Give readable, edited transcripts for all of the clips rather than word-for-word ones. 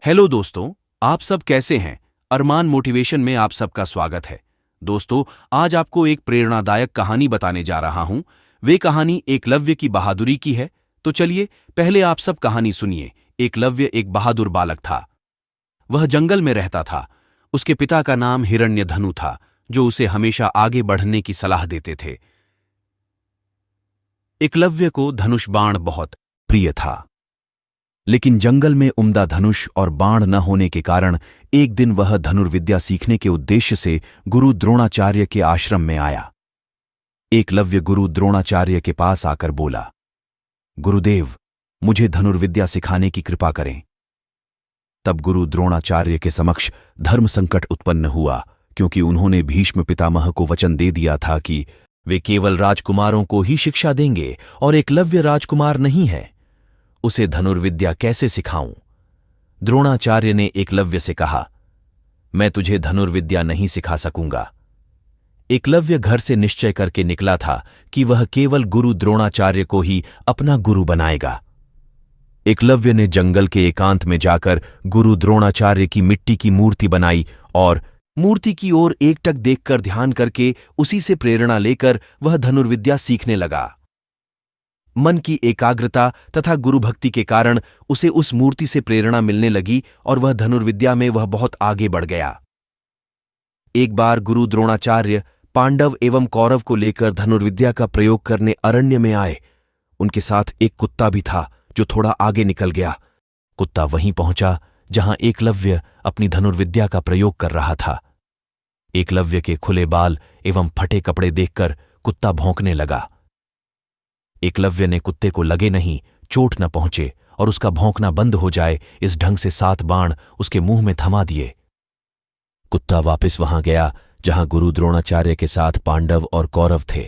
Hello दोस्तों, आप सब कैसे हैं? अरमान मोटिवेशन में आप सबका स्वागत है। दोस्तों, आज आपको एक प्रेरणादायक कहानी बताने जा रहा हूं। वे कहानी एकलव्य की बहादुरी की है। तो चलिए, पहले आप सब कहानी सुनिए। एकलव्य एक बहादुर बालक था। वह जंगल में रहता था। उसके पिता का नाम हिरण्यधनु था, जो उसे हमेशा आगे बढ़ने की सलाह देते थे। एकलव्य को धनुष बाण बहुत प्रिय था, लेकिन जंगल में उम्दा धनुष और बाण न होने के कारण एक दिन वह धनुर्विद्या सीखने के उद्देश्य से गुरु द्रोणाचार्य के आश्रम में आया। एकलव्य गुरु द्रोणाचार्य के पास आकर बोला, गुरुदेव, मुझे धनुर्विद्या सिखाने की कृपा करें। तब गुरु द्रोणाचार्य के समक्ष धर्म संकट उत्पन्न हुआ, क्योंकि उन्होंने भीष्म पितामह को वचन दे दिया था कि वे केवल राजकुमारों को ही शिक्षा देंगे और एकलव्य राजकुमार नहीं है। उसे धनुर्विद्या कैसे सिखाऊं? द्रोणाचार्य ने एकलव्य से कहा, मैं तुझे धनुर्विद्या नहीं सिखा सकूंगा। एकलव्य घर से निश्चय करके निकला था कि वह केवल गुरु द्रोणाचार्य को ही अपना गुरु बनाएगा। एकलव्य ने जंगल के एकांत में जाकर गुरु द्रोणाचार्य की मिट्टी की मूर्ति बनाई और मूर्ति की ओर एकटक देखकर ध्यान करके उसी से प्रेरणा लेकर वह धनुर्विद्या सीखने लगा। मन की एकाग्रता तथा गुरुभक्ति के कारण उसे उस मूर्ति से प्रेरणा मिलने लगी और वह धनुर्विद्या में वह बहुत आगे बढ़ गया। एक बार गुरु द्रोणाचार्य पांडव एवं कौरव को लेकर धनुर्विद्या का प्रयोग करने अरण्य में आए। उनके साथ एक कुत्ता भी था, जो थोड़ा आगे निकल गया। कुत्ता वहीं पहुंचा जहां एकलव्य अपनी धनुर्विद्या का प्रयोग कर रहा था। एकलव्य के खुले बाल एवं फटे कपड़े देखकर कुत्ता भौंकने लगा। एकलव्य ने कुत्ते को लगे नहीं, चोट न पहुंचे और उसका भौंकना बंद हो जाए, इस ढंग से 7 बाण उसके मुंह में थमा दिए। कुत्ता वापस वहां गया जहां गुरु द्रोणाचार्य के साथ पांडव और कौरव थे।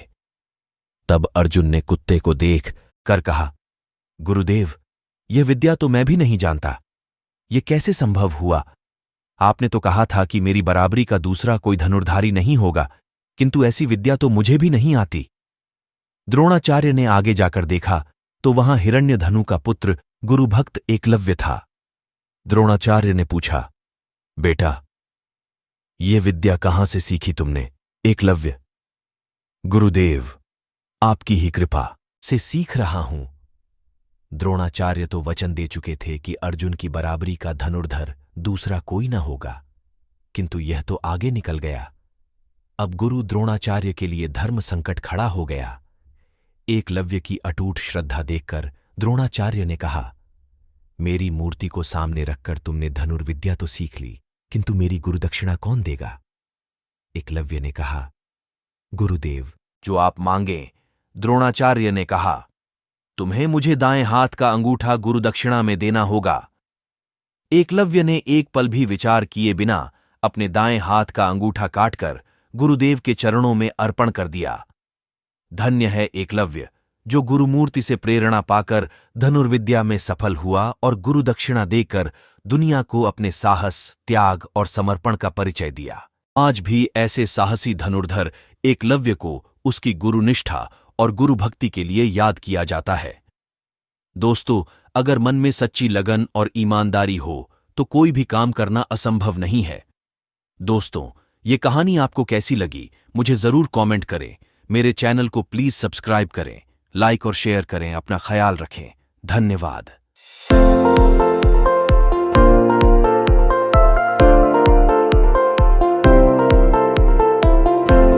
तब अर्जुन ने कुत्ते को देख कर कहा, गुरुदेव, यह विद्या तो मैं भी नहीं जानता। ये कैसे संभव हुआ? आपने तो कहा था कि मेरी बराबरी का दूसरा कोई धनुर्धारी नहीं होगा, किंतु ऐसी विद्या तो मुझे भी नहीं आती। द्रोणाचार्य ने आगे जाकर देखा तो वहां हिरण्यधनु का पुत्र गुरुभक्त एकलव्य था। द्रोणाचार्य ने पूछा, बेटा, ये विद्या कहां से सीखी तुमने? एकलव्य, गुरुदेव, आपकी ही कृपा से सीख रहा हूं। द्रोणाचार्य तो वचन दे चुके थे कि अर्जुन की बराबरी का धनुर्धर दूसरा कोई न होगा, किंतु यह तो आगे निकल गया। अब गुरु द्रोणाचार्य के लिए धर्म संकट खड़ा हो गया। एकलव्य की अटूट श्रद्धा देखकर द्रोणाचार्य ने कहा, मेरी मूर्ति को सामने रखकर तुमने धनुर्विद्या तो सीख ली, किंतु मेरी गुरुदक्षिणा कौन देगा? एकलव्य ने कहा, गुरुदेव, जो आप मांगे। द्रोणाचार्य ने कहा, तुम्हें मुझे दाएं हाथ का अंगूठा गुरुदक्षिणा में देना होगा। एकलव्य ने एक पल भी विचार किए बिना अपने दाएं हाथ का अंगूठा काटकर गुरुदेव के चरणों में अर्पण कर दिया। धन्य है एकलव्य, जो गुरुमूर्ति से प्रेरणा पाकर धनुर्विद्या में सफल हुआ और गुरुदक्षिणा देकर दुनिया को अपने साहस, त्याग और समर्पण का परिचय दिया। आज भी ऐसे साहसी धनुर्धर एकलव्य को उसकी गुरुनिष्ठा और गुरुभक्ति के लिए याद किया जाता है। दोस्तों, अगर मन में सच्ची लगन और ईमानदारी हो तो कोई भी काम करना असंभव नहीं है। दोस्तों, ये कहानी आपको कैसी लगी, मुझे जरूर कमेंट करें। मेरे चैनल को प्लीज सब्सक्राइब करें, लाइक और शेयर करें। अपना ख्याल रखें। धन्यवाद।